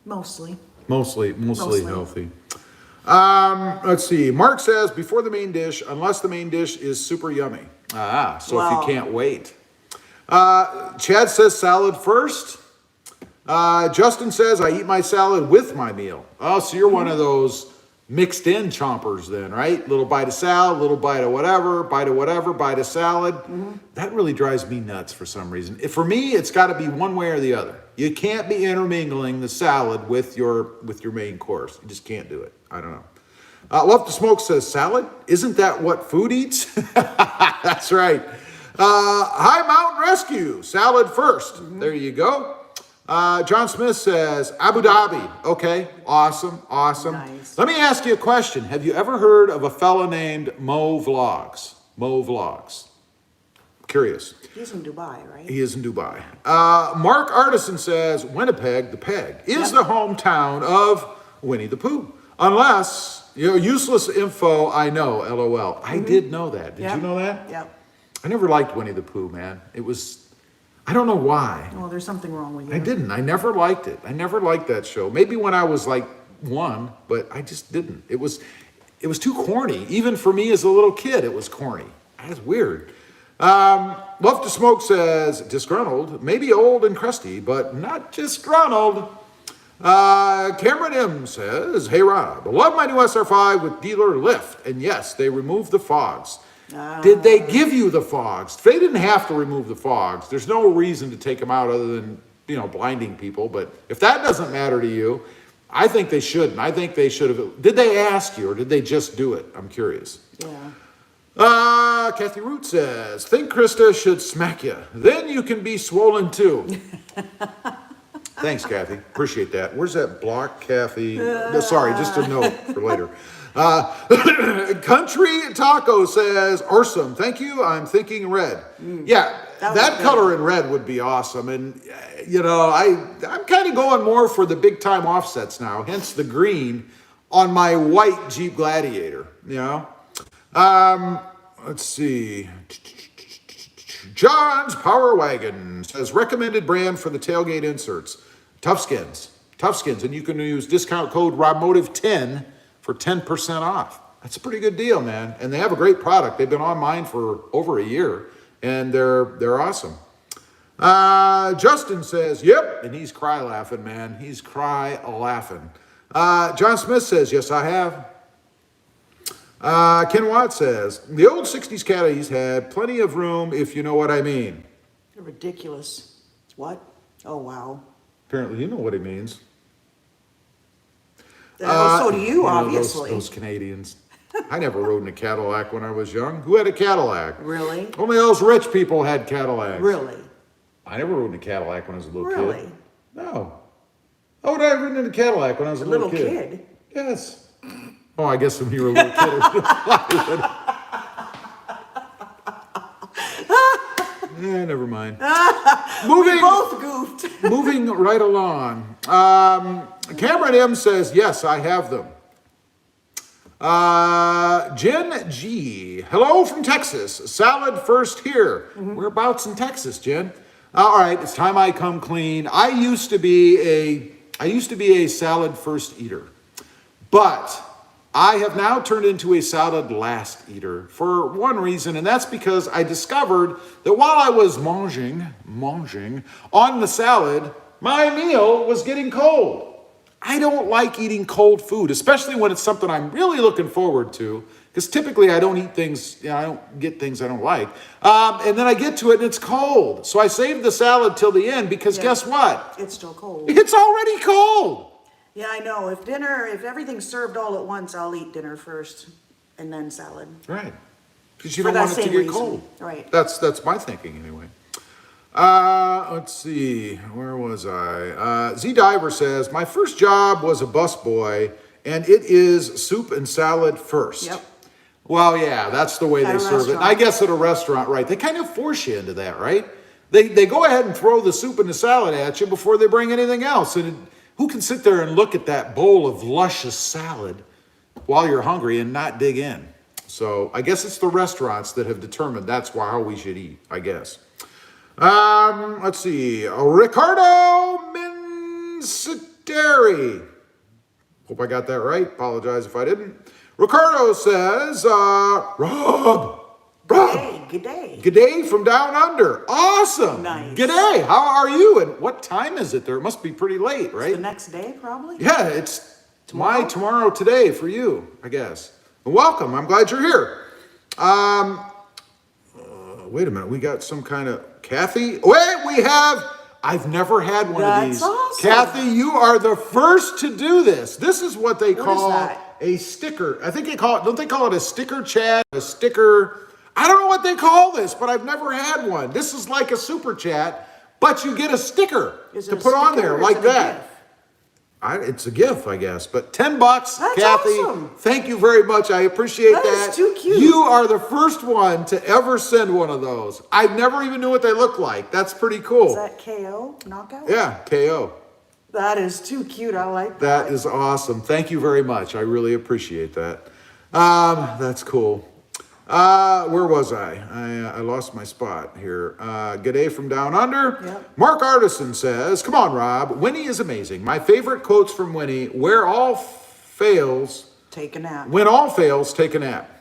Mostly. Mostly healthy. Let's see. Mark says, before the main dish, unless the main dish is super yummy. So if you can't wait. Chad says salad first. Justin says, I eat my salad with my meal. Oh, so you're one of those mixed in chompers then, right? Little bite of salad, little bite of whatever, bite of salad. Mm-hmm. That really drives me nuts for some reason. For me, it's got to be one way or the other. You can't be intermingling the salad with your main course. You just can't do it. I don't know. Love to Smoke says, salad? Isn't that what food eats? That's right. High Mountain Rescue, salad first. Mm-hmm. There you go. John Smith says, Abu Dhabi. Okay, awesome. Nice. Let me ask you a question. Have you ever heard of a fella named Mo Vlogs? Curious. He's in Dubai, right? He is in Dubai. Mark Artisan says, Winnipeg, the Peg, is the hometown of Winnie the Pooh. Unless, useless info, I know, LOL. I did know that. Did you know that? Yep. I never liked Winnie the Pooh, man. I don't know why. Well, there's something wrong with you. I didn't. I never liked it. I never liked that show. Maybe when I was like 1, but I just didn't. It was too corny. Even for me as a little kid, it was corny. That's weird. Love to Smoke says, disgruntled, maybe old and crusty, but not disgruntled. Cameron M says, hey Rob, I love my new SR5 with dealer lift. And yes, they removed the fogs. Did they give you the fogs? They didn't have to remove the fogs. There's no reason to take them out other than, blinding people. But if that doesn't matter to you, I think they shouldn't. I think they should have. Did they ask you or did they just do it? I'm curious. Yeah. Kathy Root says, think Krista should smack you. Then you can be swollen too. Thanks, Kathy. Appreciate that. Where's that block, Kathy? No, sorry, just a note for later. Country Taco says, awesome. Thank you. I'm thinking red. Yeah, that color in red would be awesome. And, I'm kind of going more for the big time offsets now, hence the green on my white Jeep Gladiator, Let's see. John's Power Wagon says, recommended brand for the tailgate inserts. Toughskins. And you can use discount code RobMotive10 for 10% off. That's a pretty good deal, man. And they have a great product. They've been on mine for over a year, and they're awesome. Justin says, yep, and he's cry laughing, man. He's cry laughing. John Smith says, yes, I have. Ken Watt says, the old 60s caddies had plenty of room, if you know what I mean. You're ridiculous. What? Oh, wow. Apparently you know what he means. So do you, obviously. Those Canadians. I never rode in a Cadillac when I was young. Who had a Cadillac? Really? Only those rich people had Cadillacs. Really? I never rode in a Cadillac when I was a little kid. Really? No. How would I have ridden in a Cadillac when I was a little kid? Kid? Yes. Oh, I guess when you were a little kid, it was Hollywood. Never mind. We both goofed. Moving right along. Cameron M says, yes, I have them. Jen G. Hello from Texas. Salad first here. Whereabouts in Texas, Jen? All right, it's time I come clean. I used to be a salad first eater, but I have now turned into a salad last eater for one reason, and that's because I discovered that while I was manging on the salad, my meal was getting cold. I don't like eating cold food, especially when it's something I'm really looking forward to, because typically I don't eat things, I don't get things I don't like. And then I get to it and it's cold. So I saved the salad till the end because guess what? It's still cold. It's already cold. Yeah, I know. If everything's served all at once, I'll eat dinner first and then salad. Right. Because you don't want it to get cold. Right. That's my thinking anyway. Let's see. Where was I? Z Diver says, my first job was a busboy and it is soup and salad first. Yep. Well, yeah, that's the way they serve it. And I guess at a restaurant, right? They kind of force you into that, right? They go ahead and throw the soup and the salad at you before they bring anything else. And who can sit there and look at that bowl of luscious salad while you're hungry and not dig in? So I guess it's the restaurants that have determined that's how we should eat, I guess. Let's see. Ricardo Minciteri. Hope I got that right. Apologize if I didn't. Ricardo says, Rob. Good day. Good day from down under. Awesome. Nice. Good day. How are you? And what time is it there? It must be pretty late, right? It's the next day, probably? Yeah, it's tomorrow today for you, I guess. Welcome. I'm glad you're here. Wait a minute. We got some kind of Kathy. I've never had one of these. Awesome. Kathy, you are the first to do this. This is what they call a sticker. I think don't they call it a sticker chat? A sticker. I don't know what they call this, but I've never had one. This is like a super chat, but you get a sticker to put on there like that. It's a gift, I guess, but $10, That's Kathy. Awesome. Thank you very much. I appreciate that. That is too cute. You are the first one to ever send one of those. I never even knew what they looked like. That's pretty cool. Is that KO knockout? Yeah, KO. That is too cute. I like that. That is awesome. Thank you very much. I really appreciate that. That's cool. Where was I? I lost my spot here. Good day from down under. Yep. Mark Artisan says, come on, Rob. Winnie is amazing. My favorite quotes from Winnie, when all fails, Take a nap. take a nap.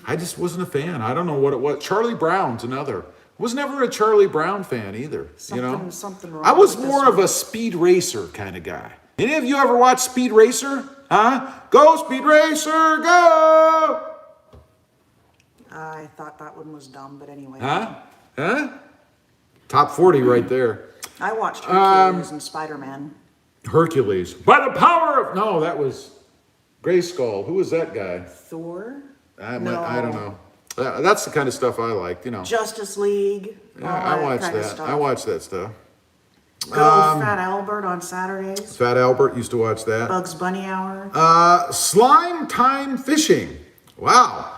I just wasn't a fan. I don't know what it was. Charlie Brown's another. Was never a Charlie Brown fan either. Something wrong I was with this more of one. a Speed Racer kind of guy. Any of you ever watch Speed Racer? Huh? Go Speed Racer, go! I thought that one was dumb, but anyway. Huh? Top 40 right there. I watched Hercules and Spider-Man. Hercules. By the power of... No, that was Grayskull. Who was that guy? Thor? I don't know. That's the kind of stuff I liked, Justice League. Yeah, I watched kind of that. stuff. I watched that stuff. Good old Fat Albert on Saturdays. Fat Albert used to watch that. Bugs Bunny Hour. Slime Time Fishing. Wow.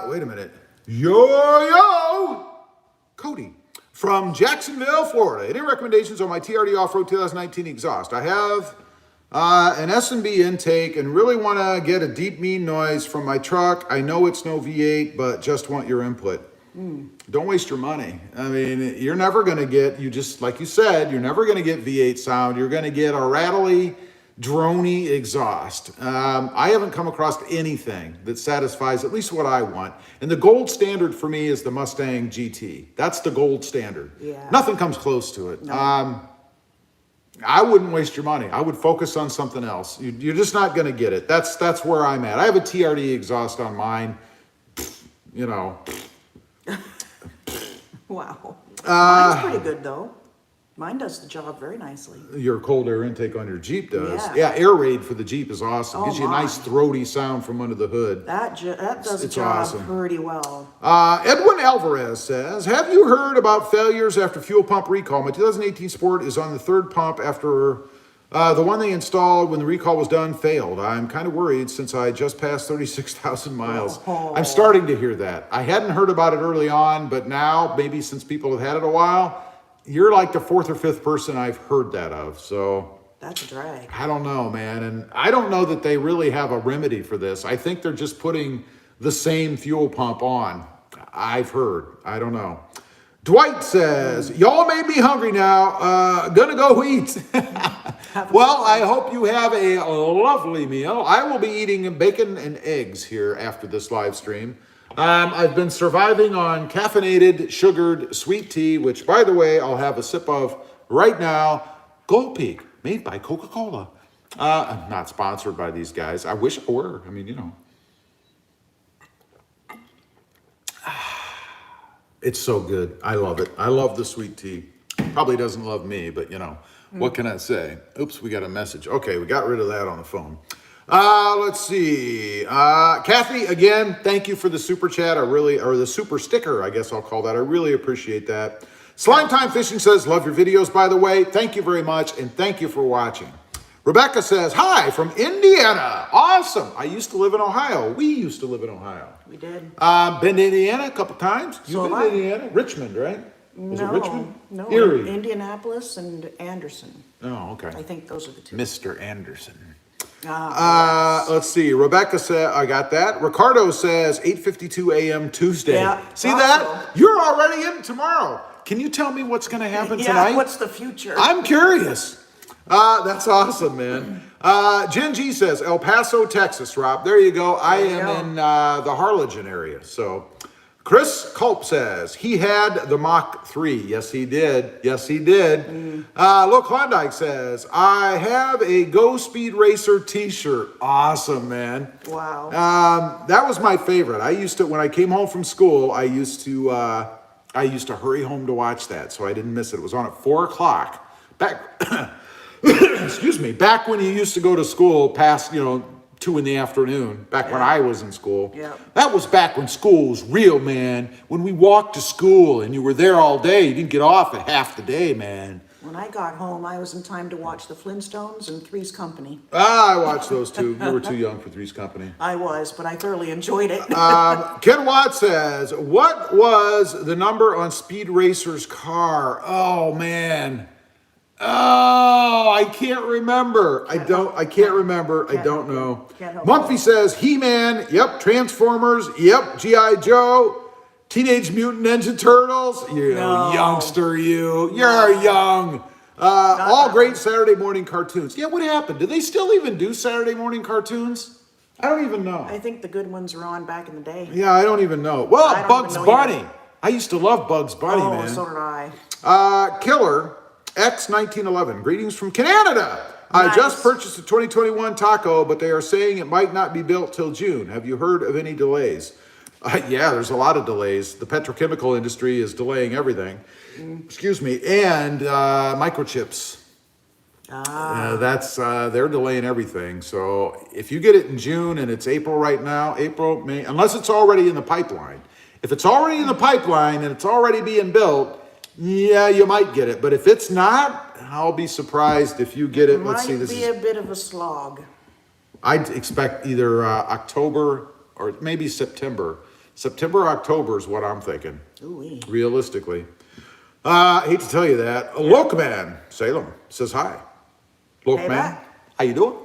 Wait a minute. Yo! Cody from Jacksonville, Florida. Any recommendations on my TRD Off-Road 2019 exhaust? I have an S&B intake and really want to get a deep, mean noise from my truck. I know it's no V8, but just want your input. Don't waste your money. I mean, you're never going to get, like you said, you're never going to get V8 sound. You're going to get a rattly, droney exhaust. I haven't come across anything that satisfies at least what I want. And the gold standard for me is the Mustang GT. That's the gold standard. Yeah. Nothing comes close to it. No. I wouldn't waste your money. I would focus on something else. You're just not going to get it. That's where I'm at. I have a TRD exhaust on mine. Wow. Mine's pretty good, though. Mine does the job very nicely. Your cold air intake on your Jeep does. Yeah. Air raid for the Jeep is awesome. Oh, Gives you a nice my. throaty sound from under the hood. That does the It's job awesome. pretty well. Edwin Alvarez says, have you heard about failures after fuel pump recall? My 2018 Sport is on the third pump after the one they installed when the recall was done failed. I'm kind of worried since I just passed 36,000 miles. Oh. I'm starting to hear that. I hadn't heard about it early on, but now, maybe since people have had it a while, you're like the fourth or fifth person I've heard that of. So That's a drag. I don't know, man. And I don't know that they really have a remedy for this. I think they're just putting the same fuel pump on. I've heard. I don't know. Dwight says, y'all made me hungry now. Gonna go eat. Well, I hope you have a lovely meal. I will be eating bacon and eggs here after this live stream. I've been surviving on caffeinated, sugared sweet tea, which, by the way, I'll have a sip of right now. Gold Peak, made by Coca-Cola. I'm not sponsored by these guys. I wish I were. I mean, It's so good. I love it. I love the sweet tea. Probably doesn't love me, but what can I say? Oops, we got a message. Okay, we got rid of that on the phone. Let's see. Kathy, again, thank you for the super chat. Or the super sticker, I guess I'll call that. I really appreciate that. Slime Time Fishing says, love your videos, by the way. Thank you very much, and thank you for watching. Rebecca says, hi, from Indiana. Awesome. I used to live in Ohio. We used to live in Ohio. We did. Been to Indiana a couple times. So You've been to Indiana? Richmond, right? Was it Richmond? No, Erie. Indianapolis and Anderson. Oh, okay. I think those are the two. Mr. Anderson. Yes. Let's see. Rebecca said, I got that. Ricardo says 8:52 a.m. Tuesday. Yeah, See thought that? so. You're already in tomorrow. Can you tell me what's going to happen tonight? What's the future? I'm curious. That's awesome, man. Jen G says El Paso, Texas, Rob. There you go. I am in the Harlingen area. So Chris Culp says he had the Mach 3. Yes, he did. Yes, he did. Lil Klondike says, I have a Go Speed Racer t-shirt. Awesome, man. Wow. That was my favorite. I used to, when I came home from school, I used to hurry home to watch that, so I didn't miss it. It was on at 4 o'clock. Back, excuse me, back when you used to go to school past, 2 in the afternoon, back when I was in school. Yeah. That was back when school was real, man. When we walked to school and you were there all day, you didn't get off at half the day, man. When I got home, I was in time to watch the Flintstones and Three's Company. I watched those two. You were too young for Three's Company. I was, but I thoroughly enjoyed it. Ken Watt says, what was the number on Speed Racer's car? Oh, man. Oh, I can't remember. I can't remember. I don't know. Mumphy says He-Man. Yep. Transformers. Yep. G.I. Joe. Teenage Mutant Ninja Turtles. You youngster, you. You're young. All great Saturday morning cartoons. Yeah, what happened? Do they still even do Saturday morning cartoons? I don't even know. I think the good ones were on back in the day. Yeah, I don't even know. Well, Bugs Bunny. I used to love Bugs Bunny, man. Oh, so did I. Killer X 1911. Greetings from Canada. I just purchased a 2021 Taco, but they are saying it might not be built till June. Have you heard of any delays? Yeah, there's a lot of delays. The petrochemical industry is delaying everything. Excuse me. And microchips. They're delaying everything. So if you get it in June and it's April right now, April, May, unless it's already in the pipeline. If it's already in the pipeline and it's already being built, yeah, you might get it. But if it's not, I'll be surprised if you get it. Let's see. This might be a bit of a slog. I'd expect either October or maybe September. September, October is what I'm thinking. Ooh-wee. Realistically. I hate to tell you that. Lokeman, Salem, says hi. Lokeman, how you doing?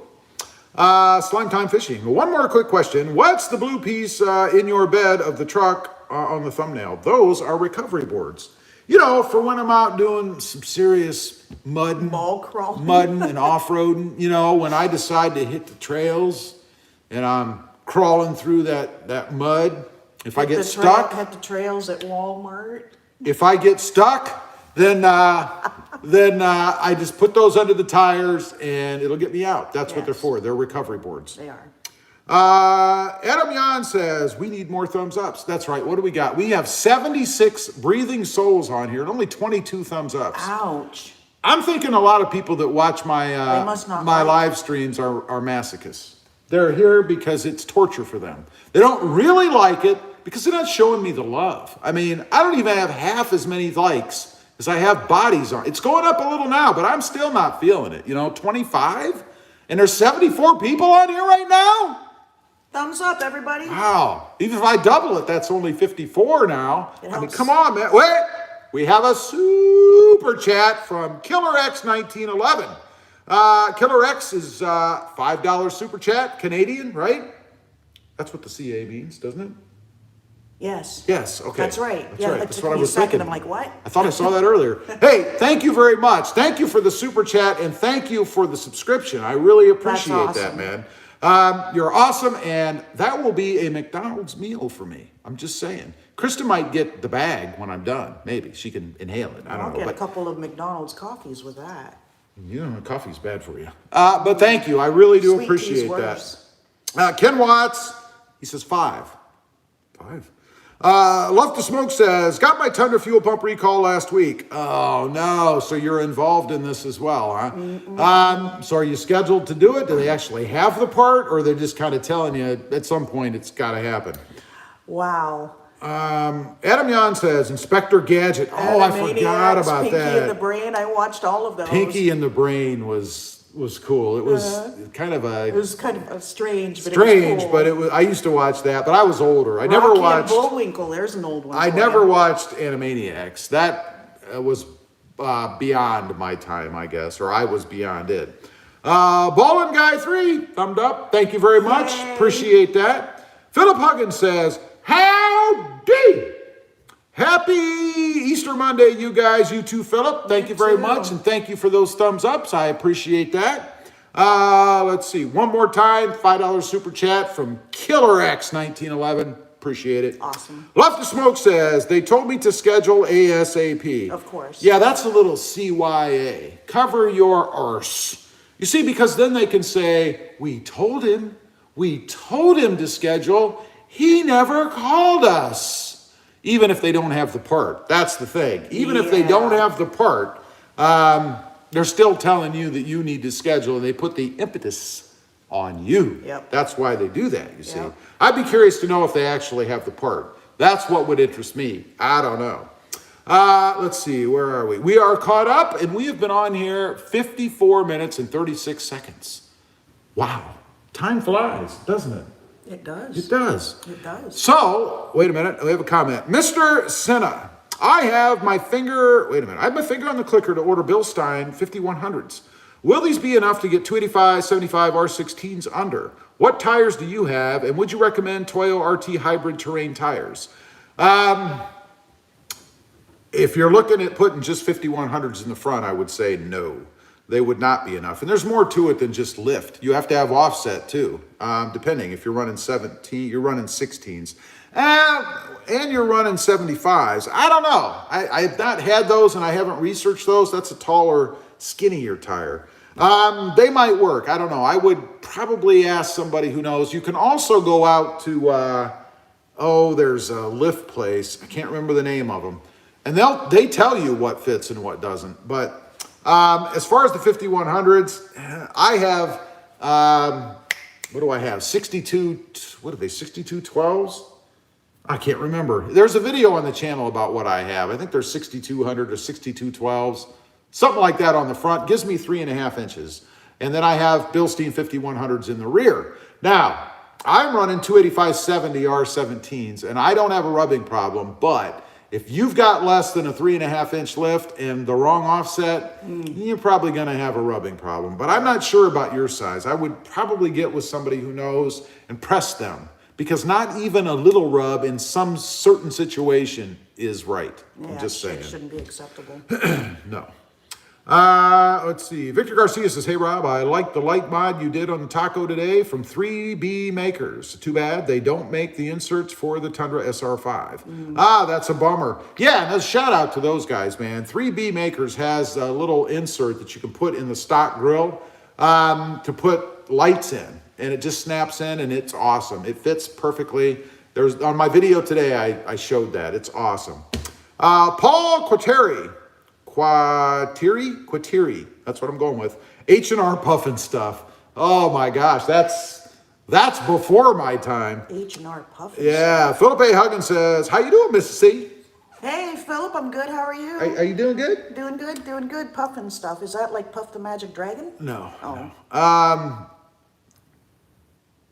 Slime Time Fishing. One more quick question. What's the blue piece in your bed of the truck on the thumbnail? Those are recovery boards. You know, for when I'm out doing some serious mudding and off-roading, you know, when I decide to hit the trails and I'm crawling through that mud, if I get stuck. Hit the trails at Walmart. If I get stuck, then I just put those under the tires and it'll get me out. That's what they're for. They're recovery boards. They are. Adam Yan says, we need more thumbs ups. That's right. What do we got? We have 76 breathing souls on here and only 22 thumbs ups. Ouch. I'm thinking a lot of people that watch my live streams are masochists. They're here because it's torture for them. They don't really like it because they're not showing me the love. I mean, I don't even have half as many likes as I have bodies on. It's going up a little now, but I'm still not feeling it. You know, 25? And there's 74 people on here right now? Thumbs up, everybody. Wow. Even if I double it, that's only 54 now. I mean, come on, man. Wait. We have a super chat from Killer X 1911. Killer X is $5 super chat, Canadian, right? That's what the CA means, doesn't it? Yes. Yes, okay. That's right. Right. That's what I was thinking. I'm like, what? I thought I saw that earlier. Hey, thank you very much. Thank you for the super chat and thank you for the subscription. I really appreciate that, man. You're awesome, and that will be a McDonald's meal for me. I'm just saying. Krista might get the bag when I'm done. Maybe she can inhale it. I don't know. I'll get a couple of McDonald's coffees with that. You know, coffee's bad for you. But thank you. I really do appreciate that. Ken Watts, he says 5. 5. Love to Smoke says, got my Tundra fuel pump recall last week. Oh, no. So you're involved in this as well, huh? So are you scheduled to do it? Do they actually have the part? Or they're just kind of telling you at some point it's got to happen? Wow. Adam Yan says, Inspector Gadget. Oh, I forgot about Pinky that. Pinky and the Brain. I watched all of those. Pinky and the Brain was cool. It was kind of a... It was kind of strange, but it was cool. I used to watch that, but I was older. I never watched... Bullwinkle, there's an old one. I never watched Animaniacs. That was beyond my time, I guess, or I was beyond it. Ballin' Guy 3, thumbed up. Thank you very much. Yay. Appreciate that. Philip Huggins says, howdy! Happy Easter Monday, you guys. You too, Philip. Thank you very much, and thank you for those thumbs ups. I appreciate that. Let's see. One more time, $5 super chat from Killer X 1911. Appreciate it. Awesome. Love to Smoke says, they told me to schedule ASAP. Of course. Yeah, that's a little CYA. Cover your arse. You see, because then they can say, we told him to schedule. He never called us. Even if they don't have the part. That's the thing. Even if they don't have the part, they're still telling you that you need to schedule, and they put the impetus on you. Yep. That's why they do that, you see. I'd be curious to know if they actually have the part. That's what would interest me. I don't know. Let's see, where are we? We are caught up, and we have been on here 54 minutes and 36 seconds. Wow. Time flies, doesn't it? It does. It does. It does. So, wait a minute. We have a comment. Mr. Senna, I have my finger, wait a minute, I have my finger on the clicker to order Bilstein 5100s. Will these be enough to get 285, 75 R16s under? What tires do you have, and would you recommend Toyo RT hybrid terrain tires? If you're looking at putting just 5100s in the front, I would say no. They would not be enough. And there's more to it than just lift. You have to have offset too, depending. If you're running 17, you're running 16s. And you're running 75s. I don't know. I've not had those and I haven't researched those. That's a taller, skinnier tire. They might work. I don't know. I would probably ask somebody who knows. You can also go out to, there's a lift place. I can't remember the name of them. And they tell you what fits and what doesn't. But as far as the 5100s, I have, what do I have? 62, what are they, 62 12s? I can't remember. There's a video on the channel about what I have. I think there's 6200 or 62 12s. Something like that on the front. Gives me 3.5 inches. And then I have Bilstein 5100s in the rear. Now, I'm running 285/70 R17s, and I don't have a rubbing problem, but if you've got less than a 3.5 inch lift and the wrong offset, you're probably going to have a rubbing problem. But I'm not sure about your size. I would probably get with somebody who knows and press them, because not even a little rub in some certain situation is right. Yeah, I'm just saying. It shouldn't be acceptable. No. Let's see. Victor Garcia says, hey, Rob, I like the light mod you did on the Taco today from 3B Makers. Too bad they don't make the inserts for the Tundra SR5. That's a bummer. Yeah, and a shout out to those guys, man. 3B Makers has a little insert that you can put in the stock grill to put lights in. And it just snaps in and it's awesome. It fits perfectly. On my video today, I showed that. It's awesome. Paul Quateri, that's what I'm going with. H&R Puffin stuff. Oh my gosh, that's before my time. H&R Puffin. Yeah, Philip A. Huggins says, how you doing, Mrs. C? Hey, Philip, I'm good. How are you? Are you doing good? Doing good. Puffin stuff. Is that like Puff the Magic Dragon? No. Oh. No.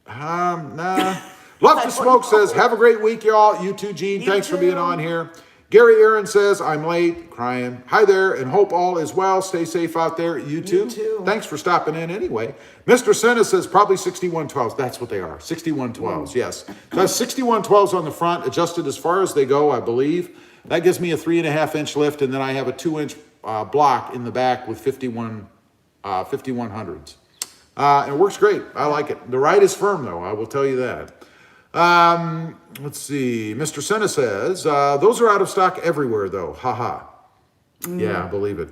Nah. Love to Smoke says, have a great week, y'all. You too, Gene. Thanks for being on here. Gary Aaron says, I'm late, crying. Hi there, and hope all is well. Stay safe out there. You too. Thanks for stopping in anyway. Mr. Senna says, probably 6112s. That's what they are. 6112s, yes. So that's 6112s on the front, adjusted as far as they go, I believe. That gives me a 3.5 inch lift, and then I have a 2 inch block in the back with 5100s. And it works great. I like it. The ride is firm, though. I will tell you that. Let's see. Mr. Senna says, those are out of stock everywhere, though. Haha. Yeah, I believe it.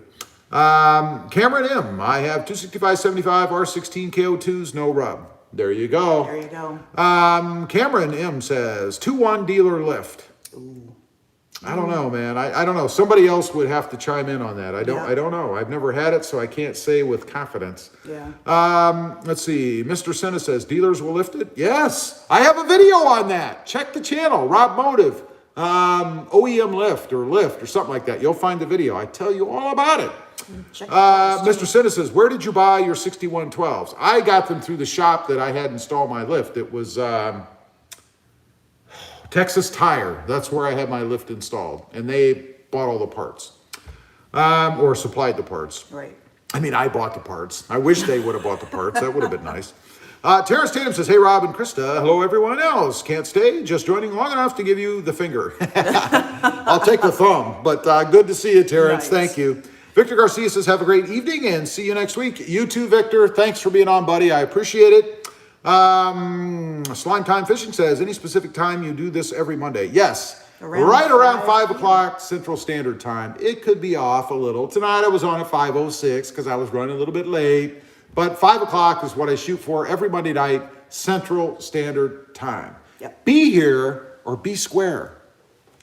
Cameron M. I have 265/75 R16 KO2s, no rub. There you go. There you go. Cameron M. says, 2-1 dealer lift. Ooh. I don't know, man. I don't know. Somebody else would have to chime in on that. I don't know. I've never had it, so I can't say with confidence. Yeah. Let's see. Mr. Senna says, dealers will lift it? Yes. I have a video on that. Check the channel. RobMotive. OEM lift or something like that. You'll find the video. I tell you all about it. Mr. Senna says, where did you buy your 6112s? I got them through the shop that I had installed my lift. It was... Texas Tire, that's where I had my lift installed, and they bought all the parts, or supplied the parts. Right. I mean, I bought the parts. I wish they would have bought the parts. That would have been nice. Terrence Tatum says, hey, Rob and Krista. Hello, everyone else. Can't stay, just joining long enough to give you the finger. I'll take the thumb, but good to see you, Terrence. Nice. Thank you. Victor Garcia says, have a great evening, and see you next week. You too, Victor. Thanks for being on, buddy. I appreciate it. Slime Time Fishing says, any specific time you do this every Monday? Yes, right around 5 o'clock Central Standard Time. It could be off a little. Tonight I was on at 5:06 because I was running a little bit late, but 5 o'clock is what I shoot for every Monday night, Central Standard Time. Yep. Be here or be square.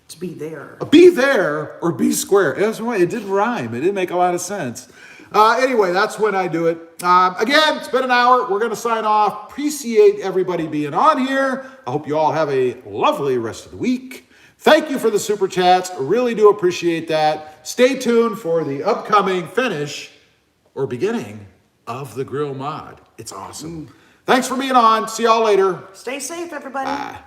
To be there. Be there or be square. That's why it didn't rhyme. It didn't make a lot of sense. Anyway, that's when I do it. Again, it's been an hour. We're going to sign off. Appreciate everybody being on here. I hope you all have a lovely rest of the week. Thank you for the super chats. I really do appreciate that. Stay tuned for the upcoming finish or beginning of the grill mod. It's awesome. Thanks for being on. See y'all later. Stay safe, everybody. Bye.